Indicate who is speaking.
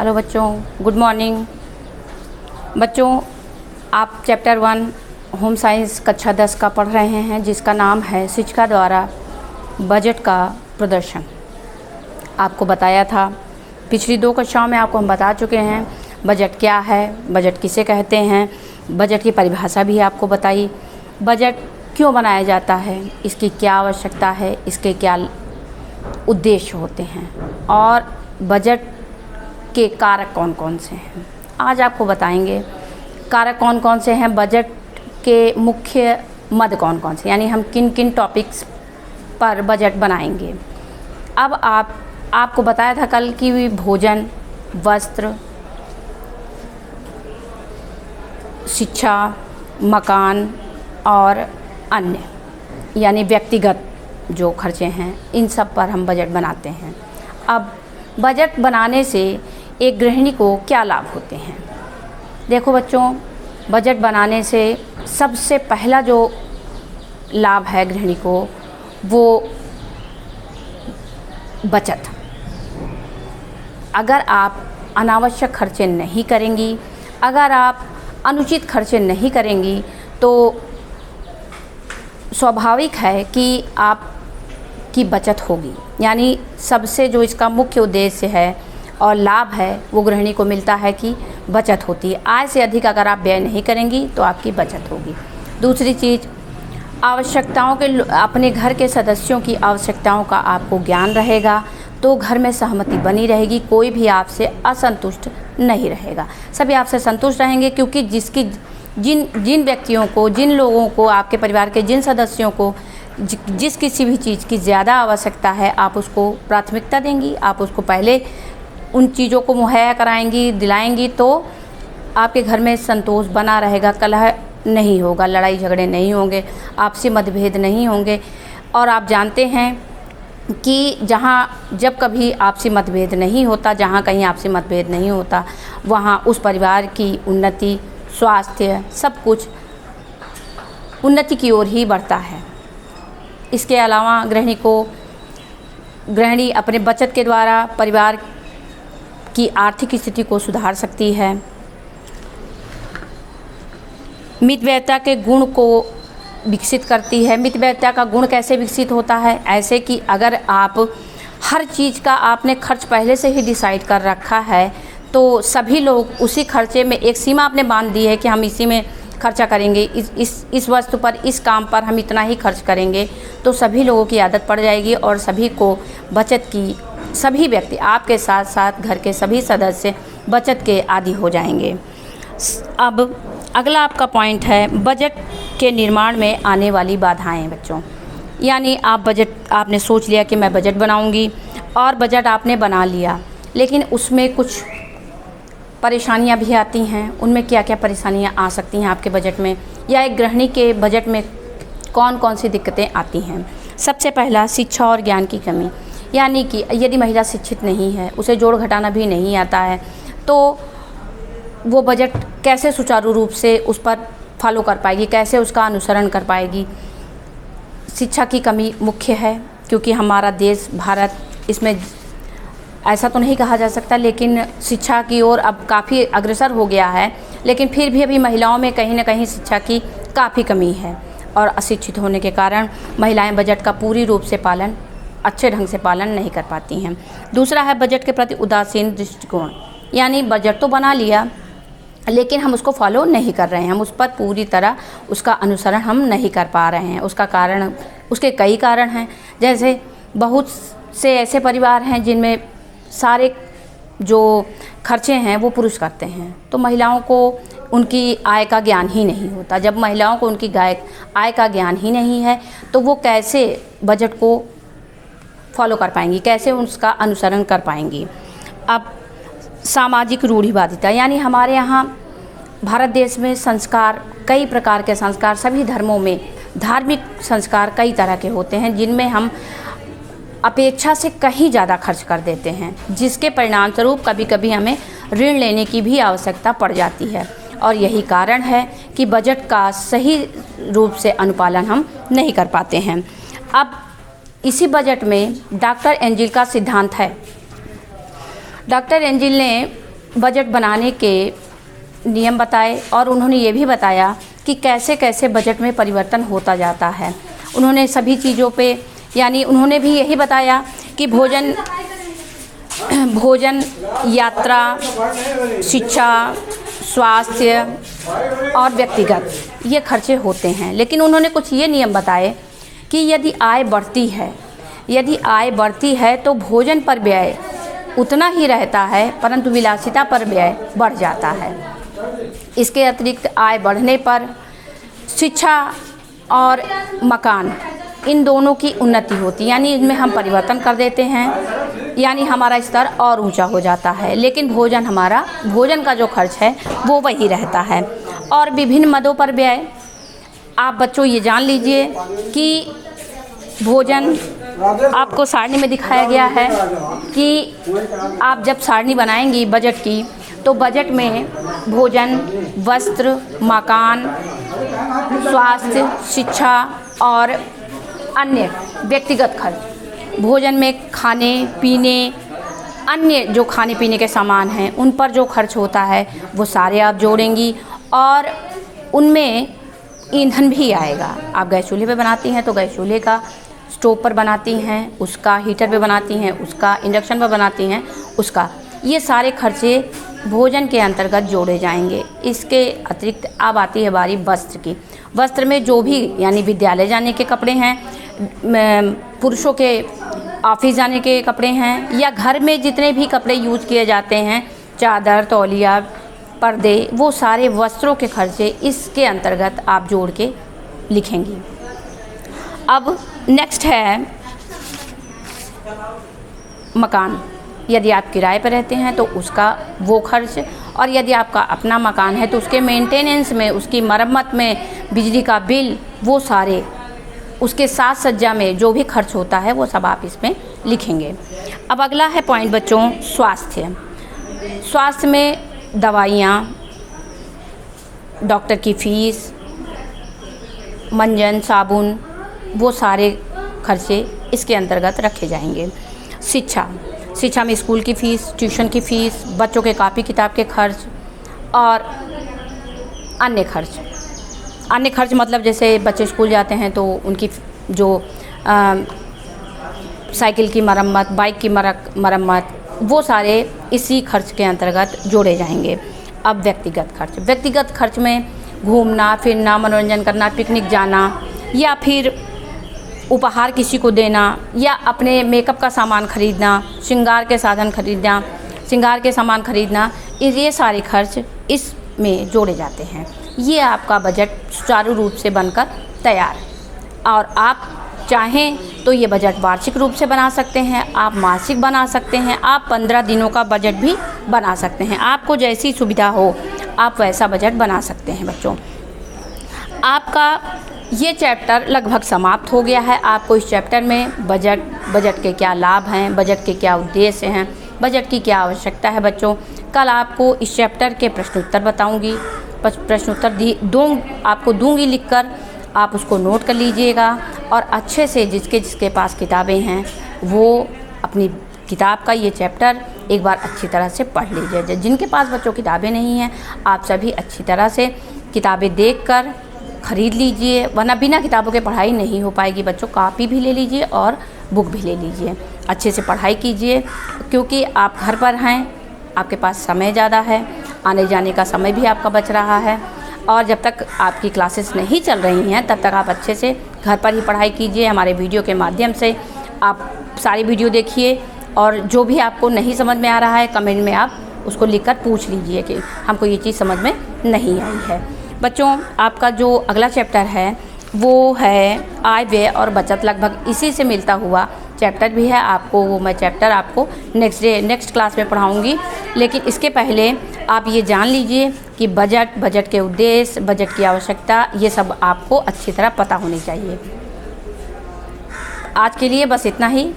Speaker 1: Hello बच्चों, good morning. बच्चों, आप चैप्टर 1 होम साइंस कक्षा 10 का पढ़ रहे हैं, जिसका नाम है शिक्षिका द्वारा बजट का प्रदर्शन। आपको बताया था, पिछली 2 कक्षाओं में आपको हम बता चुके हैं बजट क्या है, बजट किसे कहते हैं, बजट की परिभाषा भी आपको बताई, बजट क्यों बनाया जाता है, इसकी क्या आवश्यकता है, इसके क्या उद्देश्य होते हैं और बजट के कारक कौन कौन से हैं। आज आपको बताएंगे कारक कौन कौन से हैं, बजट के मुख्य मद कौन कौन से, यानी हम किन किन टॉपिक्स पर बजट बनाएंगे। अब आपको बताया था कल कि भोजन, वस्त्र, शिक्षा, मकान और अन्य यानी व्यक्तिगत जो खर्चे हैं, इन सब पर हम बजट बनाते हैं। अब बजट बनाने से एक गृहिणी को क्या लाभ होते हैं। देखो बच्चों, बजट बनाने से सबसे पहला जो लाभ है गृहिणी को, वो बचत। अगर आप अनावश्यक खर्चे नहीं करेंगी, अगर आप अनुचित खर्चे नहीं करेंगी, तो स्वाभाविक है कि आपकी बचत होगी। यानी सबसे जो इसका मुख्य उद्देश्य है और लाभ है, वो गृहिणी को मिलता है कि बचत होती है। आय से अधिक अगर आप व्यय नहीं करेंगी तो आपकी बचत होगी। दूसरी चीज़, आवश्यकताओं के, अपने घर के सदस्यों की आवश्यकताओं का आपको ज्ञान रहेगा, तो घर में सहमति बनी रहेगी, कोई भी आपसे असंतुष्ट नहीं रहेगा, सभी आपसे संतुष्ट रहेंगे। क्योंकि जिन व्यक्तियों को, जिन लोगों को, आपके परिवार के जिन सदस्यों को जिस किसी भी चीज़ की ज़्यादा आवश्यकता है, आप उसको प्राथमिकता देंगी, आप उसको पहले उन चीज़ों को मुहैया कराएंगी, दिलाएंगी, तो आपके घर में संतोष बना रहेगा, कलह नहीं होगा, लड़ाई झगड़े नहीं होंगे, आपसी मतभेद नहीं होंगे। और आप जानते हैं कि जब कभी आपसी मतभेद नहीं होता, जहाँ कहीं आपसी मतभेद नहीं होता, वहाँ उस परिवार की उन्नति, स्वास्थ्य, सब कुछ उन्नति की ओर ही बढ़ता है। इसके अलावा गृहिणी अपने बचत के द्वारा परिवार की आर्थिक स्थिति को सुधार सकती है। मितव्ययिता के गुण को विकसित करती है। मितव्ययिता का गुण कैसे विकसित होता है? ऐसे कि अगर आप हर चीज़ का आपने खर्च पहले से ही डिसाइड कर रखा है, तो सभी लोग उसी खर्चे में एक सीमा आपने बांध दी है कि हम इसी में खर्चा करेंगे, इस वस्तु पर, इस काम पर हम इतना ही खर्च करेंगे, तो सभी लोगों की आदत पड़ जाएगी और सभी को बचत की, सभी व्यक्ति आपके साथ साथ घर के सभी सदस्य बचत के आदी हो जाएंगे। अब अगला आपका पॉइंट है बजट के निर्माण में आने वाली बाधाएं। बच्चों, यानी आपने सोच लिया कि मैं बजट बनाऊंगी, और बजट आपने बना लिया, लेकिन उसमें कुछ परेशानियां भी आती हैं। उनमें क्या क्या परेशानियां आ सकती हैं आपके बजट में, या एक गृहिणी के बजट में कौन कौन सी दिक्कतें आती हैं। सबसे पहला, शिक्षा और ज्ञान की कमी। यानी कि यदि महिला शिक्षित नहीं है, उसे जोड़ घटाना भी नहीं आता है, तो वो बजट कैसे सुचारू रूप से उस पर फॉलो कर पाएगी, कैसे उसका अनुसरण कर पाएगी। शिक्षा की कमी मुख्य है, क्योंकि हमारा देश भारत, इसमें ऐसा तो नहीं कहा जा सकता, लेकिन शिक्षा की ओर अब काफ़ी अग्रसर हो गया है, लेकिन फिर भी अभी महिलाओं में कहीं ना कहीं शिक्षा की काफ़ी कमी है, और अशिक्षित होने के कारण महिलाएं बजट का पूरी रूप से पालन, अच्छे ढंग से पालन नहीं कर पाती हैं। दूसरा है बजट के प्रति उदासीन दृष्टिकोण। यानी बजट तो बना लिया, लेकिन हम उसको फॉलो नहीं कर रहे हैं, हम उस पर पूरी तरह उसका अनुसरण हम नहीं कर पा रहे हैं। उसके कई कारण हैं। जैसे बहुत से ऐसे परिवार हैं जिनमें सारे जो खर्चे हैं वो पुरुष करते हैं, तो महिलाओं को उनकी आय का ज्ञान ही नहीं होता। जब महिलाओं को उनकी आय का ज्ञान ही नहीं है, तो वो कैसे बजट को फॉलो कर पाएंगी, कैसे उसका अनुसरण कर पाएंगी। अब सामाजिक रूढ़िवादिता, यानी हमारे यहाँ भारत देश में संस्कार, कई प्रकार के संस्कार, सभी धर्मों में धार्मिक संस्कार कई तरह के होते हैं, जिनमें हम अपेक्षा से कहीं ज़्यादा खर्च कर देते हैं, जिसके परिणाम स्वरूप कभी कभी हमें ऋण लेने की भी आवश्यकता पड़ जाती है। और यही कारण है कि बजट का सही रूप से अनुपालन हम नहीं कर पाते हैं। अब इसी बजट में डॉक्टर एंजिल का सिद्धांत है। डॉक्टर एंजिल ने बजट बनाने के नियम बताए और उन्होंने ये भी बताया कि कैसे कैसे बजट में परिवर्तन होता जाता है। उन्होंने सभी चीज़ों पे यानी उन्होंने भी यही बताया कि भोजन, यात्रा, शिक्षा, स्वास्थ्य और व्यक्तिगत ये खर्चे होते हैं। लेकिन उन्होंने कुछ ये नियम बताए कि यदि आय बढ़ती है तो भोजन पर व्यय उतना ही रहता है, परंतु विलासिता पर व्यय बढ़ जाता है। इसके अतिरिक्त आय बढ़ने पर शिक्षा और मकान इन दोनों की उन्नति होती है, यानी इनमें हम परिवर्तन कर देते हैं, यानी हमारा स्तर और ऊंचा हो जाता है। लेकिन भोजन का जो खर्च है वो वही रहता है। और विभिन्न मदों पर व्यय, आप बच्चों ये जान लीजिए कि भोजन आपको सारणी में दिखाया गया है कि आप जब सारणी बनाएंगी बजट की, तो बजट में भोजन, वस्त्र, मकान, स्वास्थ्य, शिक्षा और अन्य व्यक्तिगत खर्च, भोजन में खाने पीने, अन्य जो खाने पीने के सामान हैं उन पर जो खर्च होता है वो सारे आप जोड़ेंगी। और उनमें ईंधन भी आएगा। आप गैस चूल्हे पे बनाती हैं तो गैस चूल्हे का, स्टोव पर बनाती हैं उसका, हीटर पे बनाती हैं उसका, इंडक्शन पर बनाती हैं उसका, ये सारे खर्चे भोजन के अंतर्गत जोड़े जाएंगे। इसके अतिरिक्त अब आती है बारी वस्त्र की। वस्त्र में जो भी यानी विद्यालय जाने के कपड़े हैं, पुरुषों के ऑफिस जाने के कपड़े हैं, या घर में जितने भी कपड़े यूज किए जाते हैं, चादर, तौलिया, पर्दे, वो सारे वस्त्रों के खर्चे इसके अंतर्गत आप जोड़ के लिखेंगी। अब नेक्स्ट है मकान। यदि आप किराए पर रहते हैं तो उसका वो खर्च, और यदि आपका अपना मकान है तो उसके मेंटेनेंस में, उसकी मरम्मत में, बिजली का बिल, वो सारे, उसके साज सज्जा में जो भी खर्च होता है वो सब आप इसमें लिखेंगे। अब अगला है पॉइंट बच्चों स्वास्थ्य। स्वास्थ्य में दवाइयाँ, डॉक्टर की फ़ीस, मंजन, साबुन, वो सारे खर्चे इसके अंतर्गत रखे जाएंगे। शिक्षा में स्कूल की फ़ीस, ट्यूशन की फ़ीस, बच्चों के कापी किताब के खर्च और अन्य खर्च मतलब जैसे बच्चे स्कूल जाते हैं तो उनकी जो साइकिल की मरम्मत, बाइक की मरम्मत, वो सारे इसी खर्च के अंतर्गत जोड़े जाएंगे। अब व्यक्तिगत खर्च में घूमना फिरना, मनोरंजन करना, पिकनिक जाना, या फिर उपहार किसी को देना, या अपने मेकअप का सामान खरीदना, श्रृंगार के सामान खरीदना, ये सारे खर्च इसमें जोड़े जाते हैं। ये आपका बजट सुचारू रूप से बनकर तैयार। और आप चाहें तो ये बजट वार्षिक रूप से बना सकते हैं, आप मासिक बना सकते हैं, आप 15 दिनों का बजट भी बना सकते हैं। आपको जैसी सुविधा हो आप वैसा बजट बना सकते हैं। बच्चों, आपका ये चैप्टर लगभग समाप्त हो गया है। आपको इस चैप्टर में बजट के क्या लाभ हैं, बजट के क्या उद्देश्य हैं, बजट की क्या आवश्यकता है। बच्चों, कल आपको इस चैप्टर के प्रश्नोत्तर बताऊंगी, प्रश्नोत्तर आपको दूंगी लिखकर, आप उसको नोट कर लीजिएगा और अच्छे से जिसके पास किताबें हैं वो अपनी किताब का ये चैप्टर एक बार अच्छी तरह से पढ़ लीजिए। जिनके पास बच्चों किताबें नहीं हैं, आप सभी अच्छी तरह से किताबें देखकर ख़रीद लीजिए, वरना बिना किताबों के पढ़ाई नहीं हो पाएगी। बच्चों, कॉपी भी ले लीजिए और बुक भी ले लीजिए, अच्छे से पढ़ाई कीजिए, क्योंकि आप घर पर हैं, आपके पास समय ज़्यादा है, आने जाने का समय भी आपका बच रहा है। और जब तक आपकी क्लासेस नहीं चल रही हैं तब तक आप अच्छे से घर पर ही पढ़ाई कीजिए। हमारे वीडियो के माध्यम से आप सारी वीडियो देखिए, और जो भी आपको नहीं समझ में आ रहा है कमेंट में आप उसको लिखकर पूछ लीजिए कि हमको ये चीज़ समझ में नहीं आई है। बच्चों, आपका जो अगला चैप्टर है वो है आय व्यय और बचत। लगभग इसी से मिलता हुआ चैप्टर भी है। आपको वो मैं चैप्टर आपको नेक्स्ट क्लास में पढ़ाऊँगी। लेकिन इसके पहले आप ये जान लीजिए कि बजट के उद्देश्य, बजट की आवश्यकता, ये सब आपको अच्छी तरह पता होनी चाहिए। आज के लिए बस इतना ही।